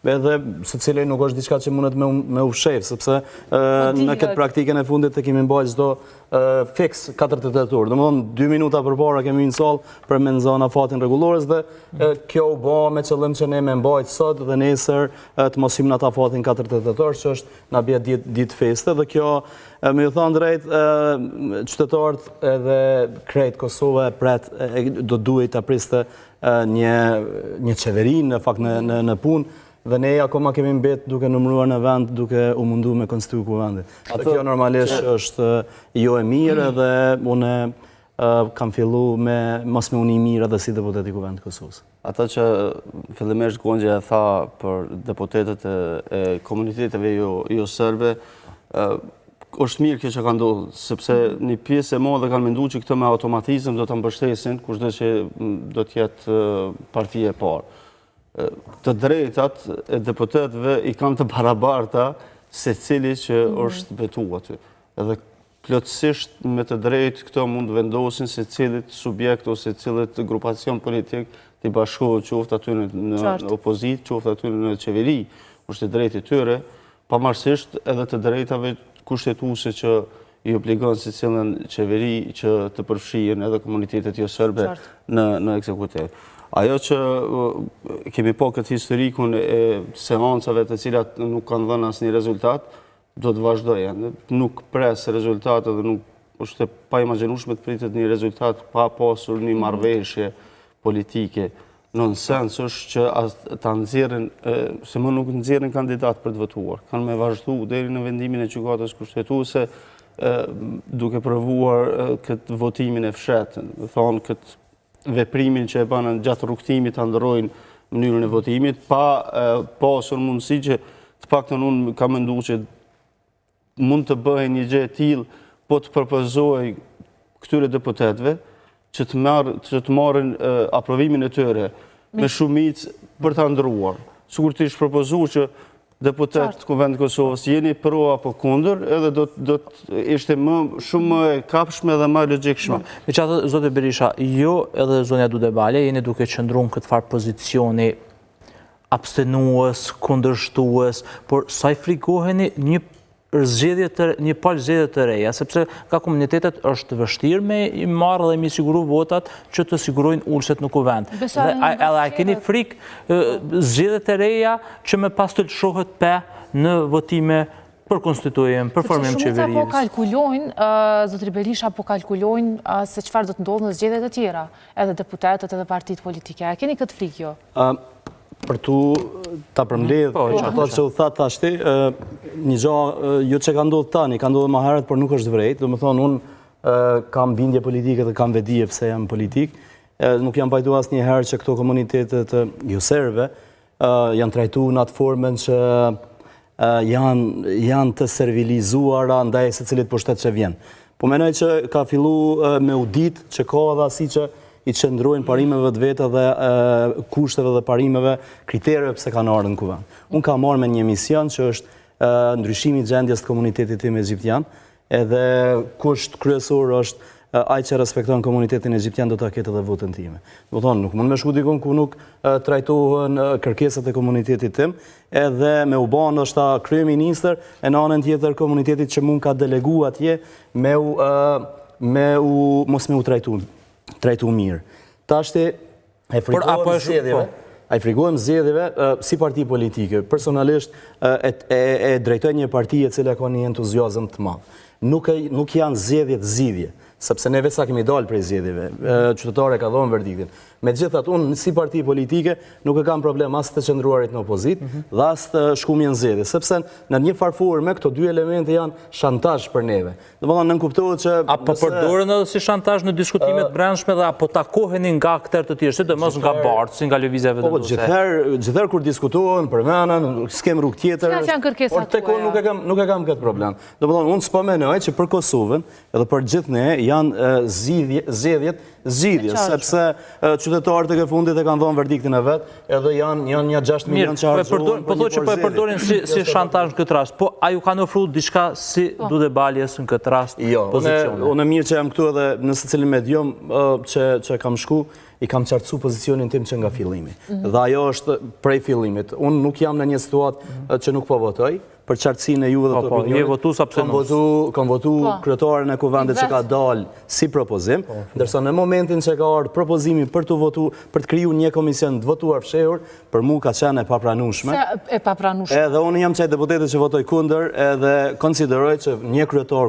edhe se cilej nuk është diçka që mundet me ufshef, sepse në këtë praktikën e fundit të kemi mbajt çdo fix 48 orë. Domethënë 2 minuta përpara kemi një sallë për me nxënë afatin rregullores dhe kjo u bë me qëllim që ne me mbajt sot dhe nesër të mos hyjmë në atë afatin 48 orë, që është na bie ditë feste dhe kjo me ju thënë drejt qytetarët edhe krejt Kosova do duhet ta priste një qeveri në fakt në punë. Dhe ne akoma kemi mbet duke numëruar në vend, duke u mundu me konstitui kuvendit. Kjo normalisht është jo e mirë dhe unë kam fillu me mos me uni mirë edhe si deputet i kuvendit Kosovës. Ata që fillimisht Gonxha e tha për deputetet e komuniteteve jo serbe, është mirë kjo që ka ndodhur, sepse një pjesë e madhe kanë menduar që këtë me automatizëm do ta mbështesin kushdo që do të jetë partia e parë. Të drejtat e deputetëve i kanë të barabarta secili që është betu aty. Edhe plotësisht me të drejtë këto mund vendosin se cilit subjekt ose cilit grupacion politik të bashkohet qoftë aty në opozit, qoftë aty në qeveri, është të drejtë i tyre, pavarësisht edhe të drejtave kushtetuese që i obligon se cilën qeveri që të përfshihen edhe komunitetet jo serbe në ekzekutiv. Ajo që kemi po këtë historikun e seancave të cilat nuk kanë dhënë asnjë rezultat, do të vazhdojë. Nuk pres rezultate dhe nuk është pa imagjinueshme të pritet një rezultat pa pasur një marrëveshje politike. Nonsens është që ta nxjerrin, se më nuk nxjerrin kandidat për të votuar. Kanë me vazhdu deri në vendimin e gjykatës kushtetuese duke provuar këtë votimin e fshehtë, thonë këtë veprimin që e bënë gjatë rrugtimit të ndrojnë mënyrën e votimit, pa pasur mundësi që të paktën unë kam menduar që mund të bëhej një gjë e tillë, po të propozoj këtyre deputetëve që të marrin aprovimin e tyre me shumicë për ta ndruar. Sikur të ishte propozuar që deputet Kuvendit Kosovës jeni pro apo kundër, edhe do të ishte shumë më e kapshme dhe më logjikshme. Megjithatë, zotë Berisha, jo edhe zonja Dudebale jeni duke qëndruar këtë farë pozicioni abstenues, kundërshtues, por sa i frikoheni një palë zgjedhje të reja, sepse ka komunitetet është vështirë me i marrë dhe mi siguru votat që të sigurojnë ulset në kuvend. Edhe a keni frikë zgjedhje të reja që me pas të lëshohet në votime për konstitujem, për formim qeverisë? Shumica po kalkulojnë, zotëri Berisha po kalkulojnë se çfarë do të ndodhë në zgjedhjet e tjera, edhe deputetët edhe partitë politike. A keni këtë frikë jo? Për tu ta përmbledh ato që u tha tashti, një gjë jo që ka ndodhur tani, ka ndodhur më herët, por nuk është vërejtë. Domethënë unë kam bindje politike dhe kam vedije pse jam politik. Nuk jam pajtuar asnjëherë që këto komunitetet jo serbe janë trajtuar në atë formën që janë të servilizuara ndaj secilit pushtet që vjen. Po mendoj që ka filluar me udit që ka edhe asi që i qëndrojnë parimeve të veta dhe kushteve dhe parimeve, kriterëve pse kanë ardhur në kuvend. Unë kam marrë me një mision që është ndryshimi i gjendjes të komunitetit tim egjiptian, edhe kusht kryesor është ai që respekton komunitetin egjiptian do ta ketë edhe votën time. Do thonë, nuk mund me shku dikun ku nuk trajtohen kërkesat e komunitetit tim, edhe me u bë ndoshta kryeministër e në anën tjetër komunitetit që mund ka delegu atje mos me u trajtu mirë. Tashti e frikohem zgjedhjeve si parti politike. Personalisht e drejtoj një parti e cila ka një entuziazëm të madh. Nuk janë zgjedhje, sepse ne vetë sa kemi dalë prej zgjedhjeve, qytetarët ka dhënë verdiktin. Megjithatë, unë si parti politike nuk e kam problem as të qëndruarit në opozit dhe as të shkumjen zgjedhje, sepse në një farë forme këto dy elemente janë shantazh për neve. Domethënë nënkuptohet që apo përdoren edhe si shantazh në diskutimet brendshme dhe apo takoheni nga aktorë të tjerë, sidomos nga bartësi, nga lëvizjeve të ndryshme. Gjithherë kur diskutohen për menën, s'kem rrugë tjetër. Por tek unë nuk e kam këtë problem. Domethënë unë s'po mendoj që për Kosovën edhe për gjithë ne janë zgjedhjet, sepse qytetarët e fundit e kanë dhënë verdiktin e vet, edhe janë një 6 milion që harxhohen. Po thotë që po e përdorin si shantazh në këtë rast. Po a ju kanë ofruar diçka si Dudebaljes në këtë rast? Jo, unë mirë që jam këtu edhe në secilin medium që kam shku, i kam qartësu pozicionin tim që nga fillimi. Dhe ajo është prej fillimit. Unë nuk jam në një situatë që nuk po votoj, për qartësinë e juve dhe të opinionit. Je votu sa pse Kam votu kryetaren e kuvendit që ka dalë si propozim, ndërsa në momentin që ka ardhur propozimi për të votu, për të kriju një komision të votuar fshehur, për mu ka qenë e papranueshme. Se e papranueshme. Edhe unë jam qaj deputetit që votoj kundër, edhe konsideroj që një kryetar